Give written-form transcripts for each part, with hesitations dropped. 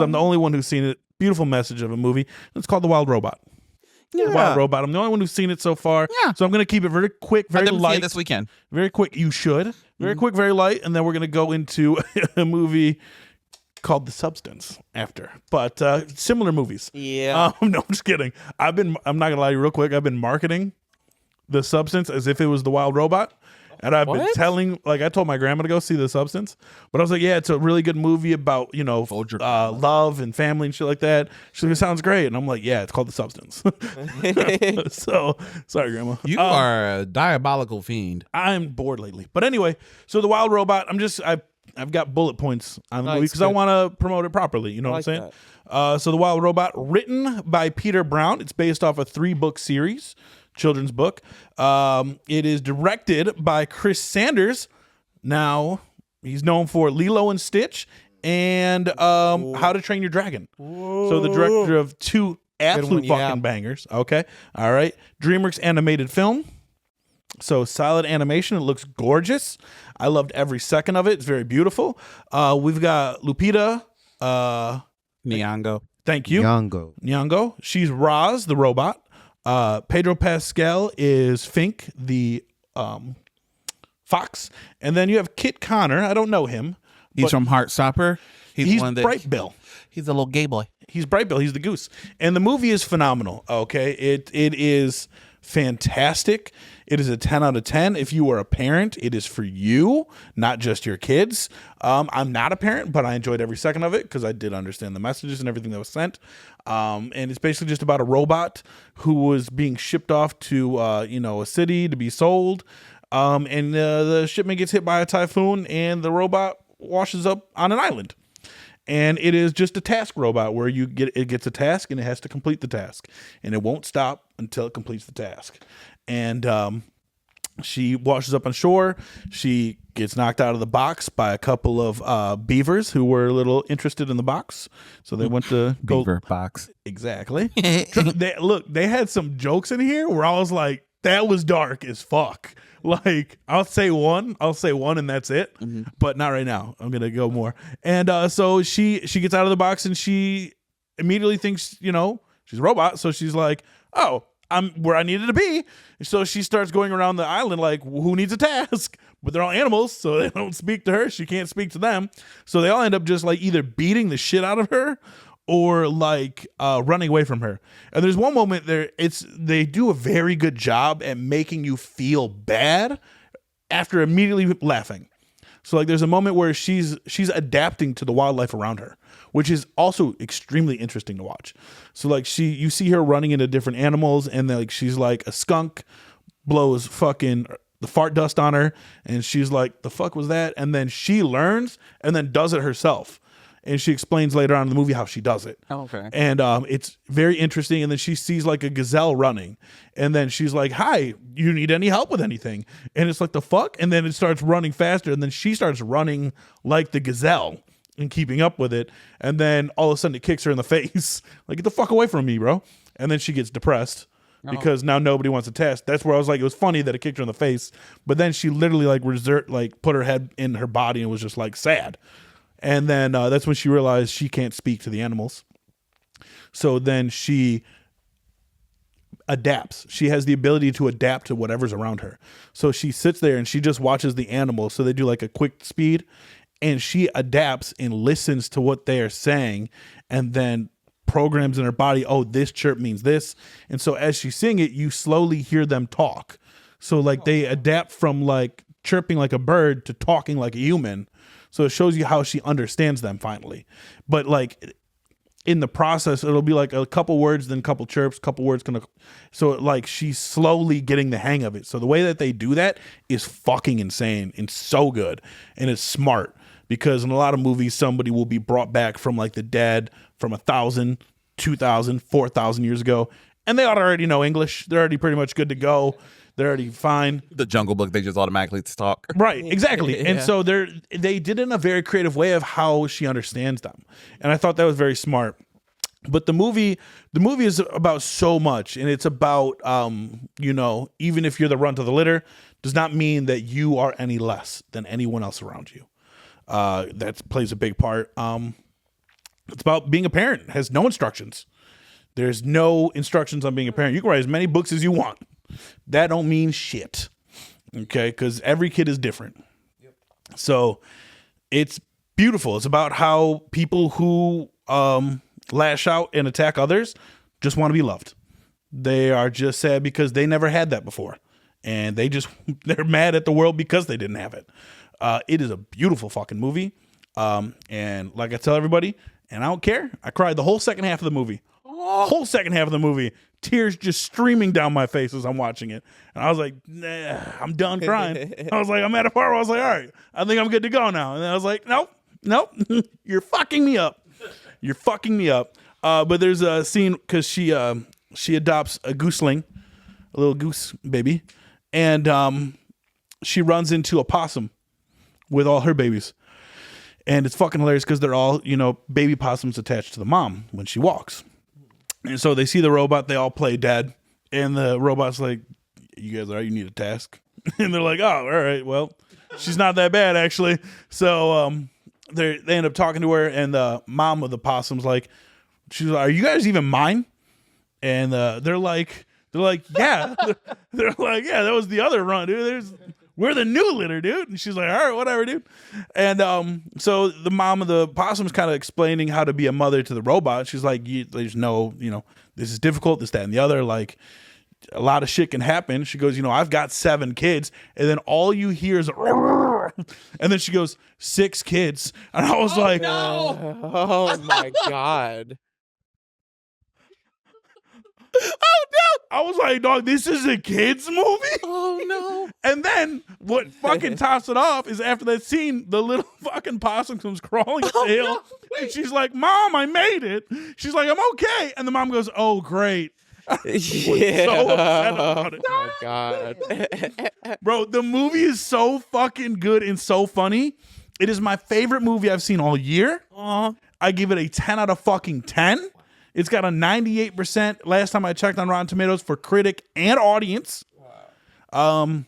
I'm the only one who's seen it. Beautiful message of a movie. It's called The Wild Robot. Yeah. The Wild Robot. I'm the only one who's seen it so far. Yeah. So I'm going to keep it very quick, very I didn't see light. it this weekend. Very quick. You should. Very quick, very light. And then we're going to go into a movie called The Substance after. But similar movies. Yeah. No, I'm just kidding. I'm not going to lie to you real quick. I've been marketing The Substance as if it was The Wild Robot. And I've been telling, like, I told my grandma to go see The Substance, but I was like, yeah, it's a really good movie about, you know, love and family and shit like that. She's like, it sounds great. And I'm like, yeah, it's called The Substance. So, sorry, grandma. You are a diabolical fiend. I'm bored lately. But anyway, so The Wild Robot, I've got bullet points on the movie because I want to promote it properly. You know what I'm saying? So The Wild Robot, written by Peter Brown. It's based off a 3-book series. Children's book. It is directed by Chris Sanders. Now, he's known for Lilo and Stitch and How to Train Your Dragon. So the director of 2 absolute fucking bangers. Okay. All right. DreamWorks animated film. So solid animation. It looks gorgeous. I loved every second of it. It's very beautiful. We've got Lupita Nyong'o. Thank you. Nyong'o. She's Roz, the robot. Pedro Pascal is Fink, the fox. And then you have Kit Connor. I don't know him. He's from Heartstopper. He's Bright Bill. He's a little gay boy. He's Bright Bill. He's the goose. And the movie is phenomenal. Okay. It is fantastic. It is a 10 out of 10. If you are a parent, it is for you, not just your kids. I'm not a parent, but I enjoyed every second of it because I did understand the messages and everything that was sent. And it's basically just about a robot who was being shipped off to, a city to be sold. And the shipment gets hit by a typhoon and the robot washes up on an island. And it is just a task robot where it gets a task and it has to complete the task. And it won't stop until it completes the task. And she washes up on shore. She gets knocked out of the box by a couple of beavers who were a little interested in the box. So they went to Beaver box. Exactly. They had some jokes in here where I was like, that was dark as fuck. Like, I'll say one and that's it. But not right now. I'm going to go more. And so she gets out of the box and she immediately thinks, she's a robot. So she's like, oh, I'm where I needed to be. So she starts going around the island like, who needs a task? But they're all animals, so they don't speak to her. She can't speak to them. So they all end up just like either beating the shit out of her or like running away from her. And there's one moment there, they do a very good job at making you feel bad after immediately laughing. So like there's a moment where she's adapting to the wildlife around her, which is also extremely interesting to watch. So like you see her running into different animals and like she's like a skunk blows fucking the fart dust on her and she's like, the fuck was that? And then she learns and then does it herself. And she explains later on in the movie how she does it. Oh, okay. And it's very interesting. And then she sees like a gazelle running. And then she's like, hi, you need any help with anything? And it's like, the fuck? And then it starts running faster. And then she starts running like the gazelle and keeping up with it. And then all of a sudden it kicks her in the face. Like, get the fuck away from me, bro. And then she gets depressed because now nobody wants to test. That's where I was like, it was funny that it kicked her in the face. But then she literally like put her head in her body and was just like sad. And then that's when she realized she can't speak to the animals. So then she adapts. She has the ability to adapt to whatever's around her. So she sits there and she just watches the animals. So they do like a quick speed and she adapts and listens to what they are saying and then programs in her body, oh, this chirp means this. And so as she's seeing it, you slowly hear them talk. So like they adapt from like chirping like a bird to talking like a human. So it shows you how she understands them finally. But like in the process, it'll be like a couple words, then a couple chirps, couple words. So like she's slowly getting the hang of it. So the way that they do that is fucking insane and so good. And it's smart because in a lot of movies, somebody will be brought back from like the dead from 1,000, 2,000, 4,000 years ago. And they already know English. They're already pretty much good to go. They're already fine. The Jungle Book, they just automatically talk. Right, exactly. And so they did it in a very creative way of how she understands them. And I thought that was very smart. But the movie is about so much. And it's about, even if you're the runt of the litter, does not mean that you are any less than anyone else around you. That plays a big part. It's about being a parent. It has no instructions. There's no instructions on being a parent. You can write as many books as you want. That don't mean shit. Okay, because every kid is different. So it's beautiful. It's about how people who lash out and attack others just want to be loved. They are just sad because they never had that before. And they're mad at the world because they didn't have it. It is a beautiful fucking movie. And like I tell everybody, and I don't care, I cried the whole second half of the movie. Whole second half of the movie. Tears just streaming down my face as I'm watching it. And I was like, nah, I'm done crying. I was like, I'm at a part where I was like, all right, I think I'm good to go now. And then I was like, nope, you're fucking me up. You're fucking me up. But there's a scene because she adopts a gooseling, a little goose baby, and she runs into a possum with all her babies. And it's fucking hilarious because they're all, baby possums attached to the mom when she walks. And so they see the robot, they all play dead. And the robot's like, you guys you need a task. And they're like, oh, all right, well, she's not that bad, actually. So they end up talking to her, and the mom of the possum's like, she's like, are you guys even mine? And they're like, yeah. They're like, yeah, that was the other run, dude. We're the new litter, dude. And she's like, all right, whatever, dude. And so the mom of the possum's kind of explaining how to be a mother to the robot. She's like, there's no, this is difficult, this, that, and the other. Like, a lot of shit can happen. She goes, I've got 7 kids. And then all you hear is, and then she goes, 6 kids. And I was like, no! Oh, my God. Oh no! I was like, dog, this is a kids movie? Oh no. And then what fucking tops it off is after that scene, the little fucking possum comes crawling up the hill. No. And she's like, Mom, I made it. She's like, I'm okay. And the mom goes, oh, great. Yeah. So upset about it. Oh my God. Bro, the movie is so fucking good and so funny. It is my favorite movie I've seen all year. I give it a 10 out of fucking 10. It's got a 98% last time I checked on Rotten Tomatoes for critic and audience. Wow.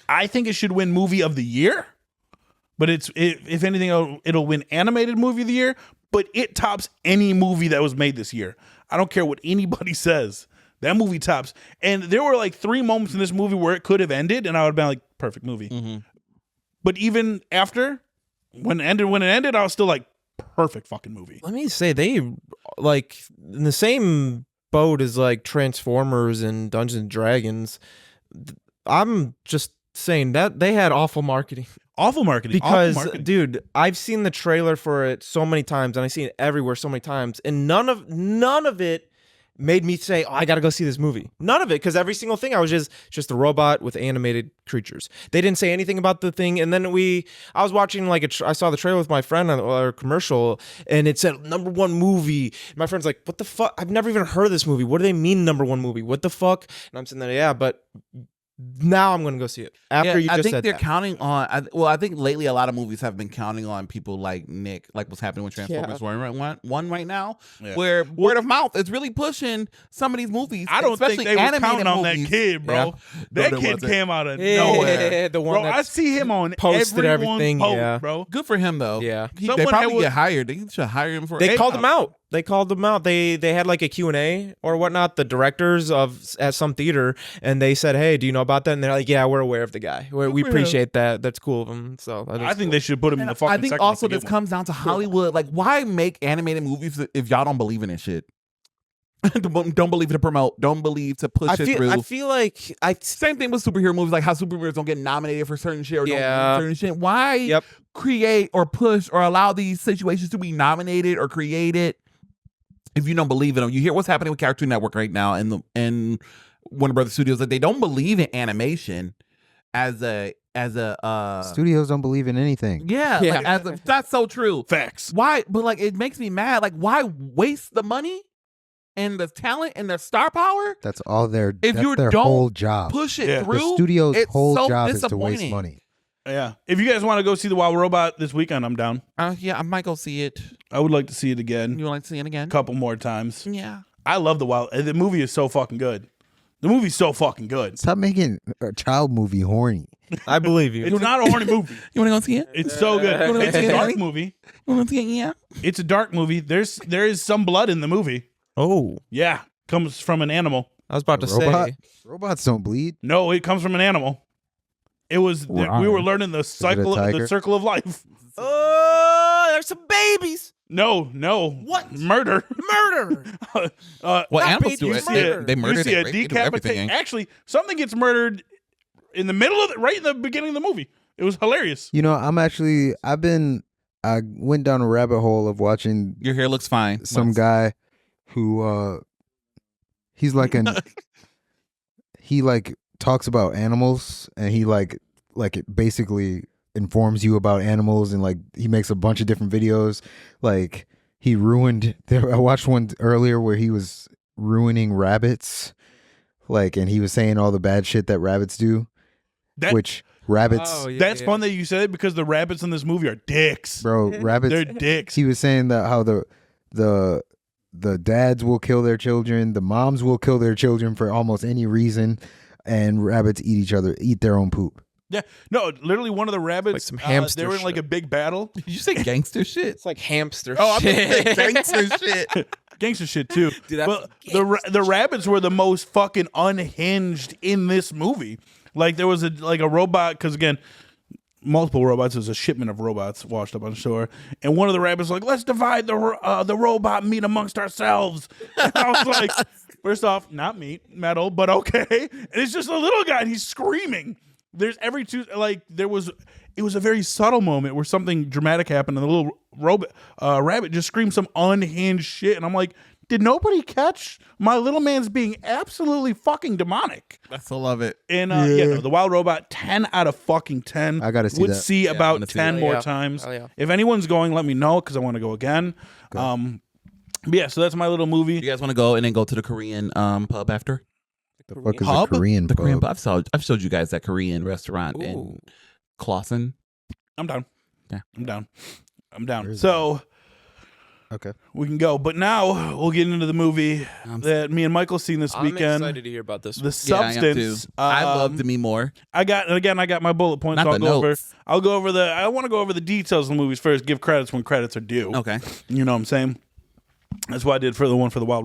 I think it should win movie of the year, but if anything, it'll win animated movie of the year, but it tops any movie that was made this year. I don't care what anybody says. That movie tops. And there were like 3 moments in this movie where it could have ended, and I would have been like, perfect movie. Mm-hmm. But even after, when it ended, I was still like, perfect fucking movie. Let me say, they like in the same boat as like Transformers and Dungeons and Dragons. I'm just saying that they had awful marketing. Awful marketing. Because, dude, I've seen the trailer for it so many times, and I've seen it everywhere so many times, and none of it made me say, oh, I gotta go see this movie. None of it, because every single thing I was just a robot with animated creatures. They didn't say anything about the thing, and then I was watching I saw the trailer with my friend on a commercial, and it said #1 movie. My friend's like, what the fuck? I've never even heard of this movie. What do they mean #1 movie? What the fuck? And I'm sitting there, yeah, but now I'm gonna go see it. After you just said that. I think they're counting on. I think lately a lot of movies have been counting on people like Nick, like what's happening with Transformers one right now, where word of mouth is really pushing some of these movies. I don't think they were counting on that kid, bro. Yeah. That kid came out of nowhere. The one bro, I see him on posted everything, post, bro. Good for him though. Yeah, they probably get hired. They should hire him for. They called him out. They called them out. They had like a Q&A or whatnot, the directors at some theater, and they said, hey, do you know about that? And they're like, yeah, we're aware of the guy. We appreciate that. That's cool of him. So I think they should put him in the fucking I think also this comes down to Hollywood. Like, why make animated movies if y'all don't believe in this shit? Don't believe to promote. Don't believe to push it through. I feel like same thing with superhero movies, like how superheroes don't get nominated for certain shit or don't get certain shit. Why create or push or allow these situations to be nominated or created if you don't believe in them? You hear what's happening with Cartoon Network right now and Warner Brothers Studios, that they don't believe in animation as a studios don't believe in anything. Yeah. Like, that's so true. Facts. Why? But like, it makes me mad. Like, why waste the money and the talent and the star power? That's all their don't whole job. Push it through. The studio's whole job is to waste money. Yeah. If you guys want to go see The Wild Robot this weekend, I'm down. Yeah, I might go see it. I would like to see it again. You would like to see it again? A couple more times. Yeah. I love The Wild. The movie is so fucking good. The movie's so fucking good. Stop making a child movie horny. I believe you. It's not a horny movie. You want to go see it? It's so good. It's a dark movie. You want to see it? Yeah. It's a dark movie. There is some blood in the movie. Oh, Yeah, comes from an animal. I was about to Robot? say. Robots don't bleed. No, it comes from an animal. It was we were learning the circle of life. Oh, there's some babies. No. What? Murder. What animals do you it? see They murder. You see They a rape, they do everything. decapitation. Actually, something gets murdered in the middle of right in the beginning of the movie. It was hilarious. You know, I went down a rabbit hole of watching Your hair looks fine. some guy who he's like he like talks about animals, and he like it basically informs you about animals, and like he makes a bunch of different videos. Like I watched one earlier where he was ruining rabbits, like, and he was saying all the bad shit that rabbits do. Rabbits, That's fun that you said it, because the rabbits in this movie are dicks. bro, rabbits. They're dicks. He was saying that how the dads will kill their children, the moms will kill their children for almost any reason, and rabbits eat their own poop. Yeah, no, literally one of the rabbits. Like some hamster they were in like a shit. big battle. Did you say gangster shit? It's like hamster. Oh, I'm shit. gangster shit. Gangster shit too. Dude, that's But the rabbits were the most fucking unhinged in this movie. Like there was a robot, because again, multiple robots. There's a shipment of robots washed up on shore, and one of the rabbits was like, let's divide the robot meat amongst ourselves. And I was like, first off, not meat, metal, but okay. And it's just a little guy, and he's screaming. There's it was a very subtle moment where something dramatic happened, and the little rabbit just screamed some unhinged shit, and I'm like, did nobody catch my little man's being absolutely fucking demonic? I still love it. And The Wild Robot, 10 out of fucking 10. I gotta see would that. see Yeah, I about wanna see 10 that. more Yeah. times. Oh, yeah. If anyone's going, let me know, because I want to go again. But yeah, so that's my little movie. You guys want to go and then go to the Korean pub after? The fuck is Pub? a Korean The pub? Korean pub. I've showed you guys that Korean restaurant in Clausen. I'm down. Yeah. I'm down. Where is So Okay. we can go. But now we'll get into the movie that me and Michael seen this I'm weekend. excited to hear about this. The Yeah, I am Substance. too. I loved Me More. I got my bullet points. Not the notes. I'll go over I want to go over the details of the movies first. Give credits when credits are due. Okay. You know what I'm saying? That's what I did for the one for the Wild Robot.